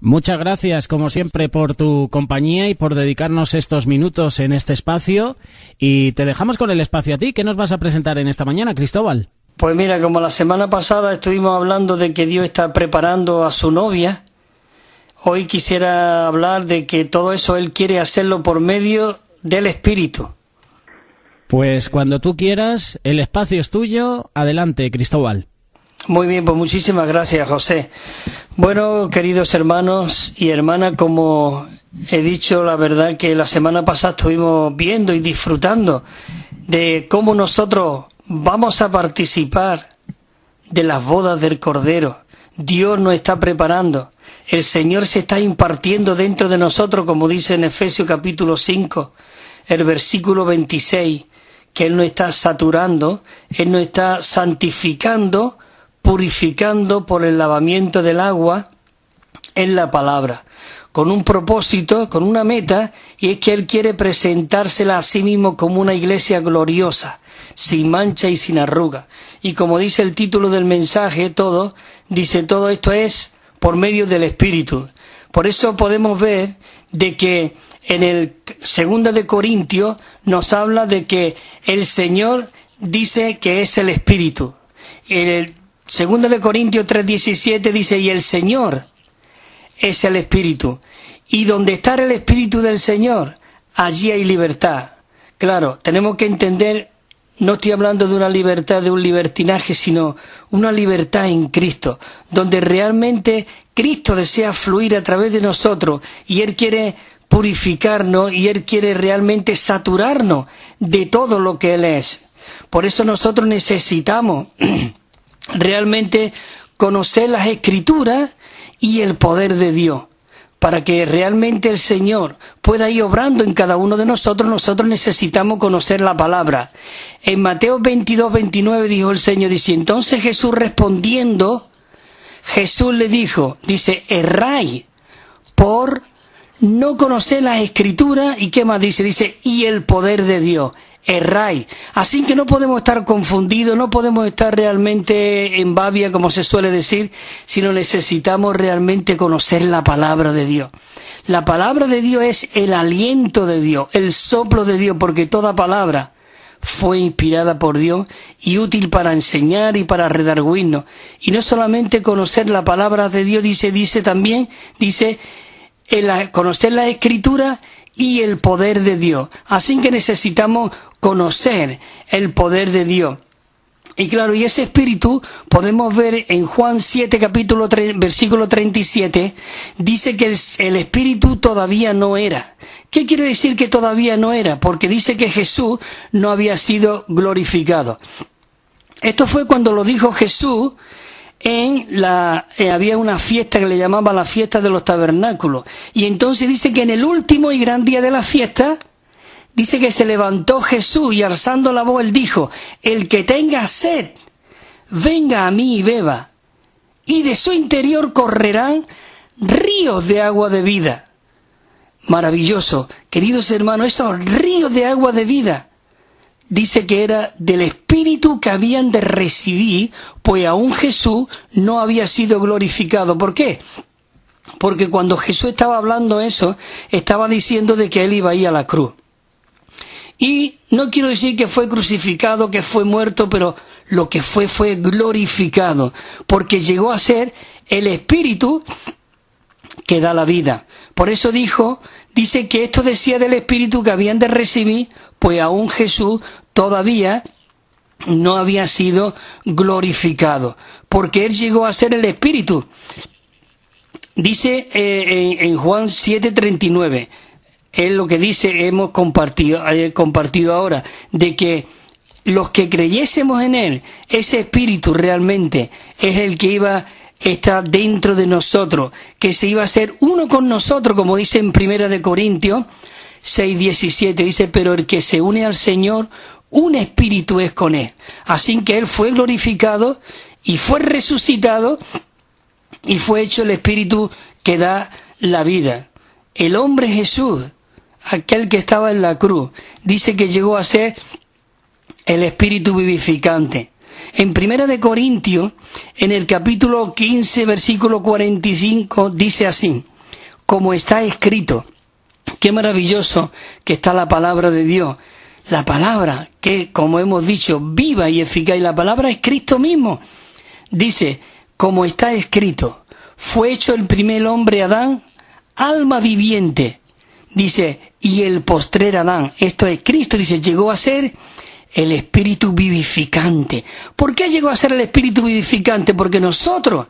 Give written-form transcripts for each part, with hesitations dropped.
Muchas gracias, como siempre, por tu compañía y por dedicarnos estos minutos en este espacio. Y te dejamos con el espacio a ti. ¿Qué nos vas a presentar en esta mañana, Cristóbal? Pues mira, como la semana pasada estuvimos hablando de que Dios está preparando a su novia, hoy quisiera hablar de que todo eso Él quiere hacerlo por medio del Espíritu. Pues cuando tú quieras, el espacio es tuyo. Adelante, Cristóbal. Muy bien, pues muchísimas gracias, José. Bueno, queridos hermanos y hermanas, como he dicho, la verdad que la semana pasada estuvimos viendo y disfrutando de cómo nosotros vamos a participar de las bodas del Cordero. Dios nos está preparando. El Señor se está impartiendo dentro de nosotros, como dice en Efesios capítulo 5, el versículo 26, que Él nos está saturando, Él nos está santificando, purificando por el lavamiento del agua en la palabra, con un propósito, con una meta, y es que Él quiere presentársela a sí mismo como una iglesia gloriosa, sin mancha y sin arruga. Y como dice el título del mensaje, todo esto es por medio del Espíritu. Por eso podemos ver de que en el 2 de Corintios nos habla de que el Señor dice que es el Espíritu. En el 2 de Corintios 3:17 dice, y el Señor es el Espíritu. Y donde está el Espíritu del Señor, allí hay libertad. Claro, tenemos que entender, no estoy hablando de una libertad, de un libertinaje, sino una libertad en Cristo, donde realmente Cristo desea fluir a través de nosotros y Él quiere purificarnos y Él quiere realmente saturarnos de todo lo que Él es. Por eso nosotros necesitamos realmente conocer las Escrituras y el poder de Dios. Para que realmente el Señor pueda ir obrando en cada uno de nosotros necesitamos conocer la palabra. En Mateo 22:29 dijo el Señor, dice, entonces Jesús respondiendo, Jesús le dijo, dice, erráis por no conocer las Escrituras, y ¿qué más dice? Dice, y el poder de Dios. Erráis. Así que no podemos estar confundidos, no podemos estar realmente en babia, como se suele decir, sino necesitamos realmente conocer la palabra de Dios. La palabra de Dios es el aliento de Dios, el soplo de Dios, porque toda palabra fue inspirada por Dios y útil para enseñar y para redarguirnos. Y no solamente conocer la palabra de Dios, dice también, conocer la Escritura y el poder de Dios. Así que necesitamos conocer el poder de Dios. Y claro, y ese espíritu podemos ver en Juan 7, capítulo 3, versículo 37, dice que el espíritu todavía no era. ¿Qué quiere decir que todavía no era? Porque dice que Jesús no había sido glorificado. Esto fue cuando lo dijo Jesús había una fiesta que le llamaban la fiesta de los tabernáculos. Y entonces dice que en el último y gran día de la fiesta, dice que se levantó Jesús y alzando la voz él dijo, el que tenga sed, venga a mí y beba, y de su interior correrán ríos de agua de vida. Maravilloso, queridos hermanos, esos ríos de agua de vida, dice que era del Espíritu que habían de recibir, pues aún Jesús no había sido glorificado. ¿Por qué? Porque cuando Jesús estaba hablando eso, estaba diciendo de que Él iba a ir a la cruz. Y no quiero decir que fue crucificado, que fue muerto, pero lo que fue glorificado, porque llegó a ser el Espíritu que da la vida. Por eso dice que esto decía del Espíritu que habían de recibir, pues aún Jesús todavía no había sido glorificado, porque Él llegó a ser el Espíritu. Dice en Juan 7:39, es lo que dice, hemos compartido ahora, de que los que creyésemos en Él, ese Espíritu realmente es el que iba a estar dentro de nosotros, que se iba a hacer uno con nosotros, como dice en 1 de Corintios 6:17, dice, pero el que se une al Señor, un espíritu es con Él. Así que Él fue glorificado y fue resucitado y fue hecho el Espíritu que da la vida. El hombre Jesús, aquel que estaba en la cruz, dice que llegó a ser el Espíritu vivificante. En 1 de Corintios, en el capítulo 15, versículo 45, dice así, como está escrito. Qué maravilloso que está la palabra de Dios. La palabra que, como hemos dicho, viva y eficaz. Y la palabra es Cristo mismo. Dice, como está escrito, fue hecho el primer hombre Adán, alma viviente. Dice, y el postrer Adán, esto es Cristo, dice, llegó a ser el espíritu vivificante. ¿Por qué llegó a ser el espíritu vivificante? Porque nosotros,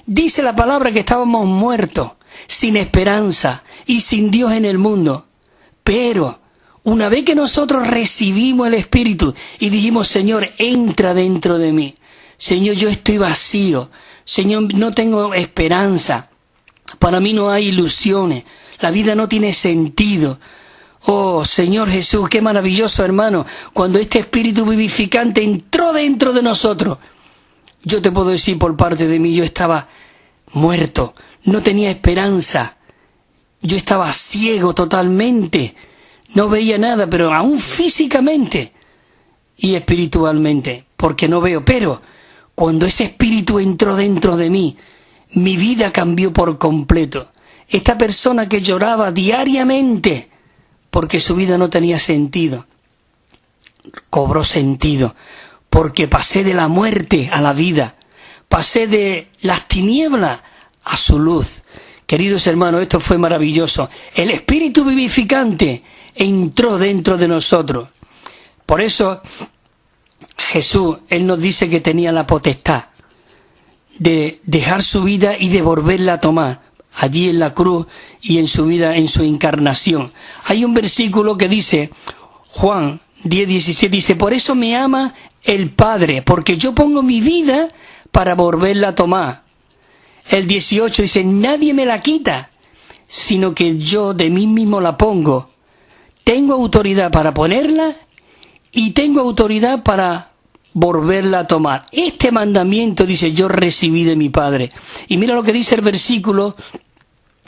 dice la palabra, que estábamos muertos, sin esperanza y sin Dios en el mundo. Pero una vez que nosotros recibimos el Espíritu y dijimos, Señor, entra dentro de mí. Señor, yo estoy vacío. Señor, no tengo esperanza. Para mí no hay ilusiones. La vida no tiene sentido. Oh, Señor Jesús, qué maravilloso, hermano, cuando este Espíritu vivificante entró dentro de nosotros. Yo te puedo decir por parte de mí, yo estaba muerto, no tenía esperanza. Yo estaba ciego totalmente. No veía nada, pero aún físicamente y espiritualmente, porque no veo. Pero cuando ese espíritu entró dentro de mí, mi vida cambió por completo. Esta persona que lloraba diariamente porque su vida no tenía sentido, cobró sentido, porque pasé de la muerte a la vida, pasé de las tinieblas a su luz. Queridos hermanos, esto fue maravilloso. El espíritu vivificante entró dentro de nosotros. Por eso Jesús, Él nos dice que tenía la potestad de dejar su vida y de volverla a tomar, allí en la cruz y en su vida, en su encarnación. Hay un versículo que dice, Juan 10:17, dice, por eso me ama el Padre, porque yo pongo mi vida para volverla a tomar. El 18 dice, nadie me la quita, sino que yo de mí mismo la pongo. Tengo autoridad para ponerla y tengo autoridad para volverla a tomar. Este mandamiento, dice, yo recibí de mi Padre. Y mira lo que dice el versículo,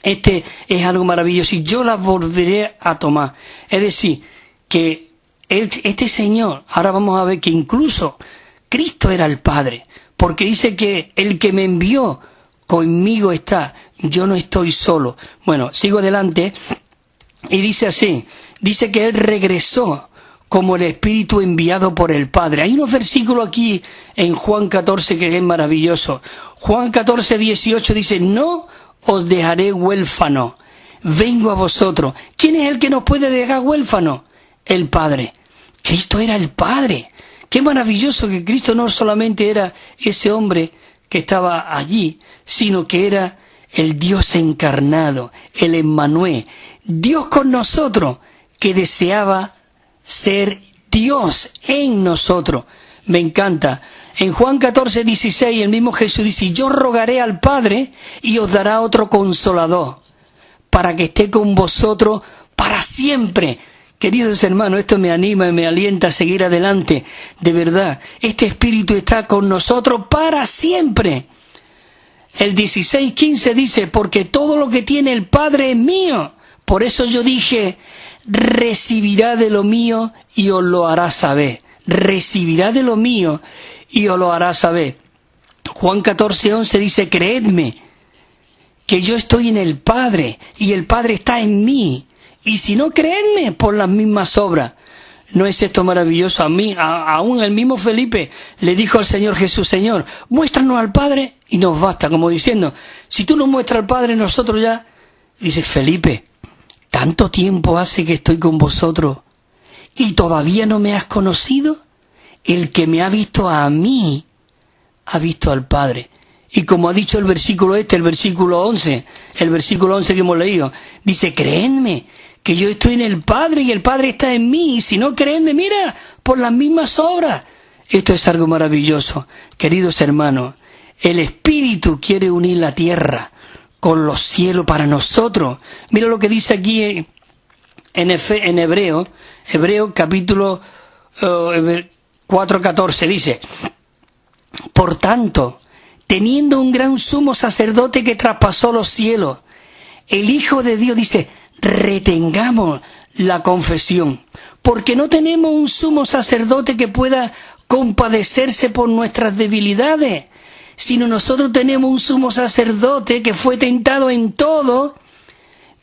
este es algo maravilloso, y yo la volveré a tomar. Es decir, que este Señor, ahora vamos a ver que incluso Cristo era el Padre, porque dice que el que me envió conmigo está, yo no estoy solo. Bueno, sigo adelante y dice así, dice que Él regresó como el Espíritu enviado por el Padre. Hay unos versículos aquí en Juan 14 que es maravilloso. Juan 14:18 dice, no os dejaré huérfano, vengo a vosotros. ¿Quién es el que nos puede dejar huérfano? El Padre. Cristo era el Padre. Qué maravilloso que Cristo no solamente era ese hombre que estaba allí, sino que era el Dios encarnado, el Emmanuel, Dios con nosotros, que deseaba ser Dios en nosotros. Me encanta. En Juan 14:16 el mismo Jesús dice, yo rogaré al Padre y os dará otro consolador, para que esté con vosotros para siempre. Queridos hermanos, esto me anima y me alienta a seguir adelante. De verdad, este Espíritu está con nosotros para siempre. El 16:15 dice, porque todo lo que tiene el Padre es mío. Por eso yo dije, recibirá de lo mío y os lo hará saber. Recibirá de lo mío y os lo hará saber. Juan 14:11 dice, creedme que yo estoy en el Padre y el Padre está en mí. Y si no, creedme por las mismas obras. ¿No es esto maravilloso? Aún el mismo Felipe le dijo al Señor Jesús, Señor, muéstranos al Padre y nos basta. Como diciendo, si tú nos muestras al Padre, nosotros ya... Dice, Felipe, tanto tiempo hace que estoy con vosotros y todavía no me has conocido. El que me ha visto a mí, ha visto al Padre. Y como ha dicho el versículo el versículo 11 que hemos leído, dice, créenme que yo estoy en el Padre y el Padre está en mí, y si no créenme, mira, por las mismas obras. Esto es algo maravilloso. Queridos hermanos, el Espíritu quiere unir la tierra con los cielos para nosotros. Mira lo que dice aquí en Hebreo capítulo 4:14, dice, por tanto, teniendo un gran sumo sacerdote que traspasó los cielos, el Hijo de Dios dice, retengamos la confesión, porque no tenemos un sumo sacerdote que pueda compadecerse por nuestras debilidades, sino nosotros tenemos un sumo sacerdote que fue tentado en todo,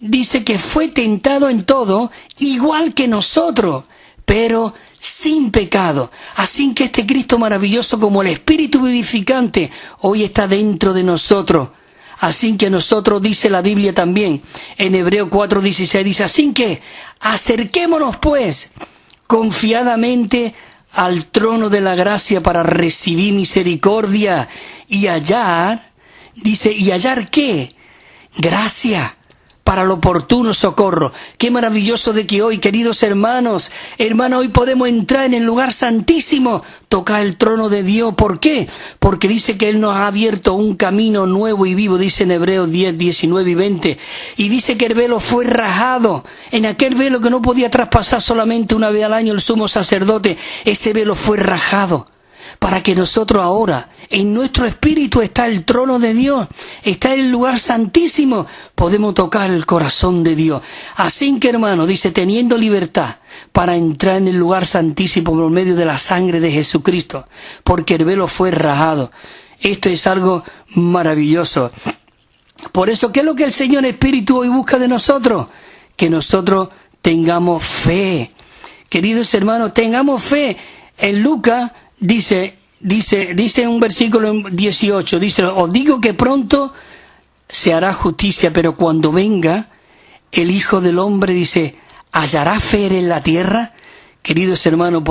dice que fue tentado en todo, igual que nosotros, pero sin pecado. Así que este Cristo maravilloso, como el Espíritu vivificante, hoy está dentro de nosotros. Así que nosotros, dice la Biblia también, en Hebreos 4:16, dice, así que acerquémonos pues confiadamente al trono de la gracia para recibir misericordia y hallar, dice, ¿y hallar qué? Gracia para el oportuno socorro. Qué maravilloso de que hoy, queridos hermanos, hoy podemos entrar en el lugar santísimo, tocar el trono de Dios. ¿Por qué? Porque dice que Él nos ha abierto un camino nuevo y vivo, dice en Hebreos 10, 19 y 20. Y dice que el velo fue rajado. En aquel velo que no podía traspasar solamente una vez al año el sumo sacerdote, ese velo fue rajado. Para que nosotros ahora, en nuestro espíritu está el trono de Dios, está el lugar santísimo, podemos tocar el corazón de Dios. Así que, hermano, dice, teniendo libertad para entrar en el lugar santísimo por medio de la sangre de Jesucristo, porque el velo fue rajado. Esto es algo maravilloso. Por eso, ¿qué es lo que el Señor Espíritu hoy busca de nosotros? Que nosotros tengamos fe. Queridos hermanos, tengamos fe. En Lucas dice en un versículo 18, dice, os digo que pronto se hará justicia, pero cuando venga el Hijo del Hombre, dice, ¿hallará fe en la tierra? Queridos hermanos,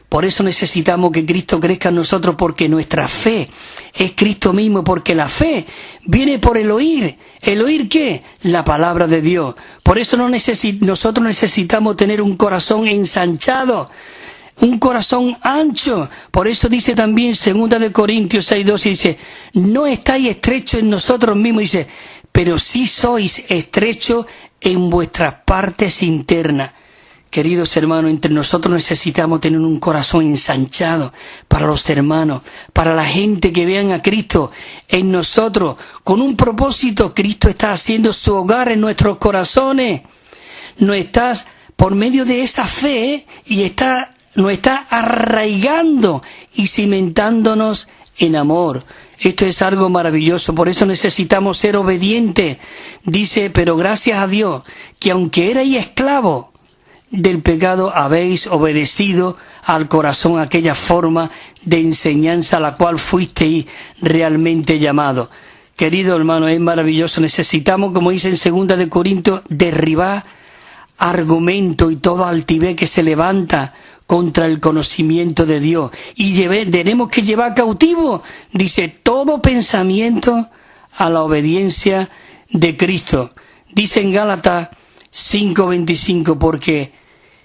por eso necesitamos que Cristo crezca en nosotros, porque nuestra fe es Cristo mismo, porque la fe viene por el oír. ¿El oír qué? La palabra de Dios. Por eso nosotros necesitamos tener un corazón ensanchado, un corazón ancho. Por eso dice también 2 Corintios 6:2, dice, no estáis estrechos en nosotros mismos, dice, pero sí sois estrechos en vuestras partes internas. Queridos hermanos, entre nosotros necesitamos tener un corazón ensanchado para los hermanos, para la gente que vean a Cristo en nosotros, con un propósito. Cristo está haciendo su hogar en nuestros corazones. No estás por medio de esa fe y nos está arraigando y cimentándonos en amor. Esto es algo maravilloso, por eso necesitamos ser obedientes. Dice, pero gracias a Dios, que aunque erais esclavos del pecado, habéis obedecido al corazón aquella forma de enseñanza a la cual fuisteis realmente llamados. Querido hermano, es maravilloso. Necesitamos, como dice en 2 Corintios, derribar argumento y toda altivez que se levanta contra el conocimiento de Dios. Y tenemos que llevar cautivo, dice, todo pensamiento a la obediencia de Cristo. Dice en Gálatas 5:25, porque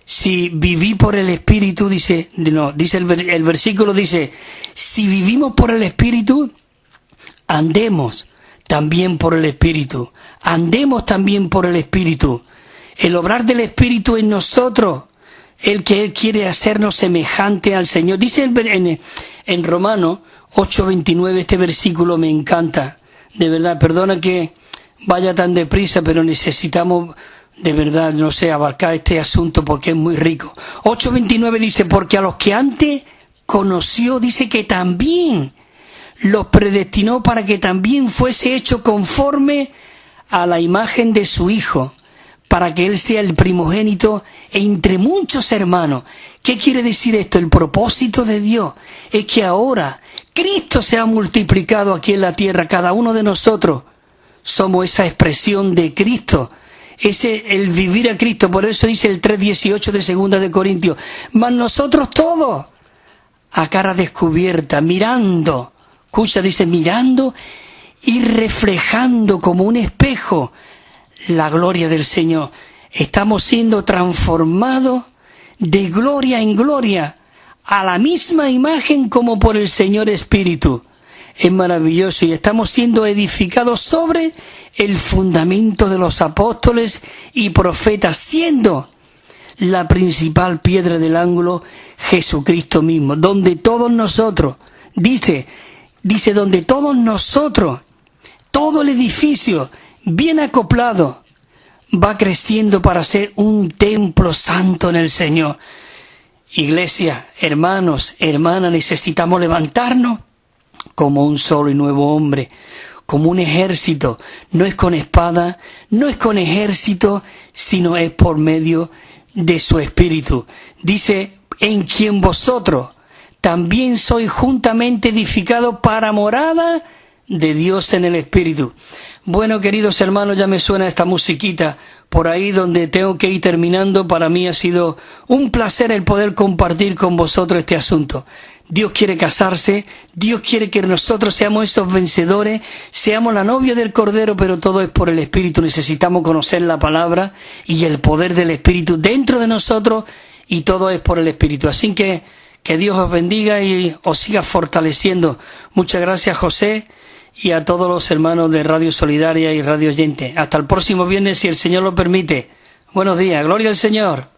si viví por el Espíritu, dice el versículo, dice, si vivimos por el Espíritu, andemos también por el Espíritu. Andemos también por el Espíritu. El obrar del Espíritu en nosotros, el que Él quiere hacernos semejante al Señor. Dice en Romanos 8:29, este versículo me encanta. De verdad, perdona que vaya tan deprisa, pero necesitamos de verdad, abarcar este asunto porque es muy rico. 8:29 dice, porque a los que antes conoció, dice que también los predestinó para que también fuese hecho conforme a la imagen de su Hijo, para que Él sea el primogénito entre muchos hermanos. ¿Qué quiere decir esto? El propósito de Dios es que ahora Cristo se ha multiplicado aquí en la tierra. Cada uno de nosotros somos esa expresión de Cristo. El vivir a Cristo. Por eso dice el 3:18 de 2 Corintios, mas nosotros todos a cara descubierta, mirando, escucha, dice, mirando y reflejando como un espejo la gloria del Señor. Estamos siendo transformados de gloria en gloria a la misma imagen como por el Señor Espíritu. Es maravilloso, y estamos siendo edificados sobre el fundamento de los apóstoles y profetas, siendo la principal piedra del ángulo Jesucristo mismo, donde todos nosotros, dice, donde todos nosotros, todo el edificio bien acoplado, va creciendo para ser un templo santo en el Señor. Iglesia, hermanos, hermanas, necesitamos levantarnos como un solo y nuevo hombre, como un ejército. No es con espada, no es con ejército, sino es por medio de su Espíritu. Dice, en quien vosotros también sois juntamente edificados para morada de Dios en el Espíritu. Bueno, queridos hermanos, ya me suena esta musiquita por ahí donde tengo que ir terminando. Para mí ha sido un placer el poder compartir con vosotros este asunto. Dios quiere casarse, Dios quiere que nosotros seamos esos vencedores, seamos la novia del Cordero, pero todo es por el Espíritu. Necesitamos conocer la palabra y el poder del Espíritu dentro de nosotros, y todo es por el Espíritu. Así que Dios os bendiga y os siga fortaleciendo. Muchas gracias, José, y a todos los hermanos de Radio Solidaria y Radio Oyente. Hasta el próximo viernes, si el Señor lo permite. Buenos días, gloria al Señor.